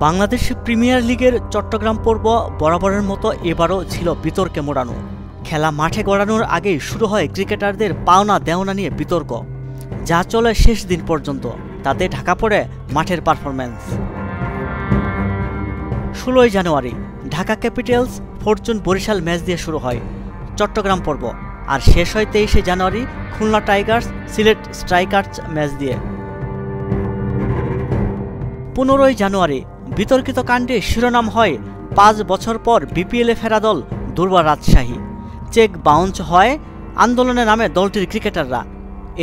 Bangladesh premier লিগের চট্টগ্রাম পর্ব বরাবরের মতো এবারও ছিল বিতর্কে মোড়ানো। খেলা মাঠে গড়ানোর আগেই শুরু হয় ক্রিকেটারদের পাওনা দেওনা নিয়ে বিতর্ক, যা চলে শেষ দিন পর্যন্ত। তাতে ঢাকা পড়ে মাঠের পারফরম্যান্স। 16 জানুয়ারি Dhaka Capitals Fortune Barishal match দিয়ে শুরু হয় চট্টগ্রাম পর্ব, আর শেষ হয় 23 জানুয়ারি Khulna Tigers Sylhet Strikers match দিয়ে। 15 জানুয়ারি বিতর্কিত কাণ্ডে শিরোনাম হয় 5 বছর পর বিপিএলে ফেরা দল দুর্বার রাজশাহী। চেক বাউন্স হয় আন্দোলনে নামে দলটির ক্রিকেটাররা।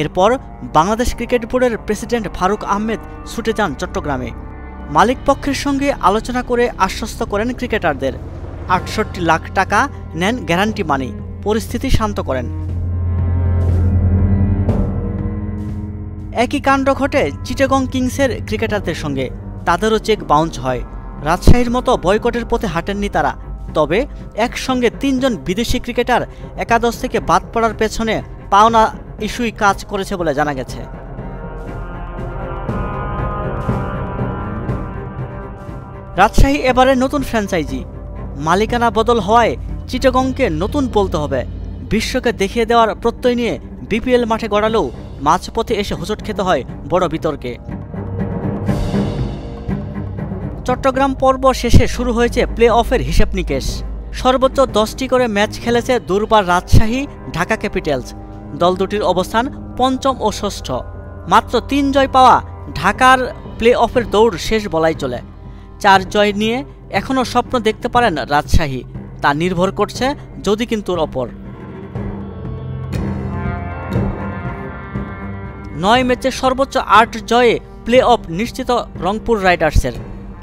এরপর বাংলাদেশ ক্রিকেট বোর্ডের প্রেসিডেন্ট ফারুক আহমেদ ছুটে যান চট্টগ্রামে। মালিক পক্ষের সঙ্গে আলোচনা করে আশ্বস্ত করেন ক্রিকেটারদের। 68 লাখ টাকা নেন গ্যারান্টি মানি, পরিস্থিতি শান্ত করেন। একই কাণ্ড ঘটে চিটাগং কিংসের ক্রিকেটারদের সঙ্গে। তাদেরও চেক বাউন্স হয়। রাজশাহীর মতো বয়কটের পথে হাঁটেননি তারা। তবে একসঙ্গে 3 জন বিদেশি ক্রিকেটার একাদশ থেকে বাদ পড়ার পেছনে পাওনা ইস্যুই কাজ করেছে বলে জানা গেছে। রাজশাহী এবারে নতুন ফ্র্যাঞ্চাইজি। মালিকানা বদল হওয়ায় চিটাগংকে নতুন বলতে হবে। বিশ্বকে দেখিয়ে দেওয়ার প্রত্যয় নিয়ে বিপিএল মাঠে গড়ালেও মাঝপথে এসে হোঁচট খেতে হয় বড় বিতর্কে। চট্টগ্রাম পর্ব শেষে শুরু হয়েছে প্লে অফের হিসেব নিকেশ। সর্বোচ্চ 10টি করে ম্যাচ খেলেছে দুর্বার রাজশাহী, ঢাকা ক্যাপিটালস। দল দুটির অবস্থান পঞ্চম ও ষষ্ঠ। মাত্র 3 জয় পাওয়া ঢাকার প্লে অফের দৌড় শেষ বলাই চলে। 4 জয় নিয়ে এখনও স্বপ্ন দেখতে পারেন রাজশাহী। তা নির্ভর করছে যদি কিন্তুর ওপর। 9 ম্যাচে সর্বোচ্চ 8 জয়ে প্লে অফ নিশ্চিত রংপুর রাইডার্সের।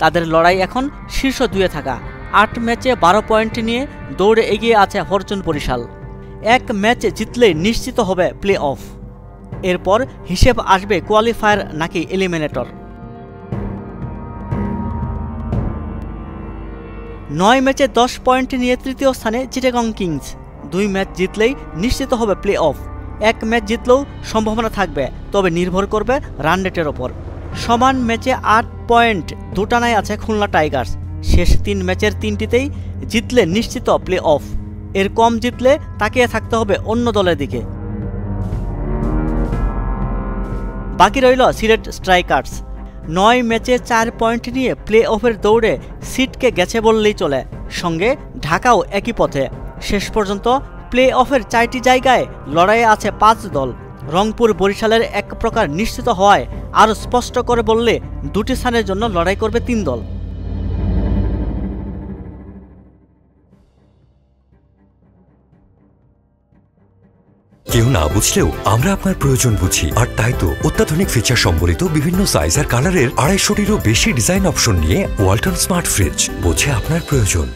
তাদের লড়াই এখন শীর্ষ 2-এ থাকা। 8 ম্যাচে 12 পয়েন্ট নিয়ে দৌড়ে এগিয়ে আছে ফরচুন বরিশাল। 1 ম্যাচ জিতলেই নিশ্চিত হবে প্লে অফ। এরপর হিসেব আসবে কোয়ালিফায়ার নাকি এলিমিনেটর। 9 ম্যাচে 10 পয়েন্ট নিয়ে তৃতীয় স্থানে চিটাগং কিংস। 2 ম্যাচ জিতলেই নিশ্চিত হবে প্লে অফ। 1 ম্যাচ জিতলেও সম্ভাবনা থাকবে, তবে নির্ভর করবে রান রেটের ওপর। সমান ম্যাচে 8 পয়েন্ট দুটানায় আছে খুলনা টাইগার্স। শেষ 3 ম্যাচের 3টিতেই জিতলে নিশ্চিত প্লে অফ। এর কম জিতলে তাকিয়ে থাকতে হবে অন্য দলের দিকে। বাকি রইল সিলেট স্ট্রাইকার্স। 9 ম্যাচে 4 পয়েন্ট নিয়ে প্লে অফের দৌড়ে সিটকে গেছে বললেই চলে। সঙ্গে ঢাকাও একই পথে। শেষ পর্যন্ত প্লে অফের 4টি জায়গায় লড়াইয়ে আছে 5 দল। রংপুর বরিশালের এক প্রকার নিশ্চিত হওয়ায় আরও স্পষ্ট করে বললে 2টি স্থানের জন্য লড়াই করবে 3 দল। কেউ না বুঝলেও আমরা আপনার প্রয়োজন বুঝি, আর তাই তো অত্যাধুনিক ফিচার সম্বলিত বিভিন্ন সাইজ আর কালারের 250টিরও বেশি ডিজাইন অপশন নিয়ে ওয়ালটন স্মার্ট ফ্রিজ বোঝে আপনার প্রয়োজন।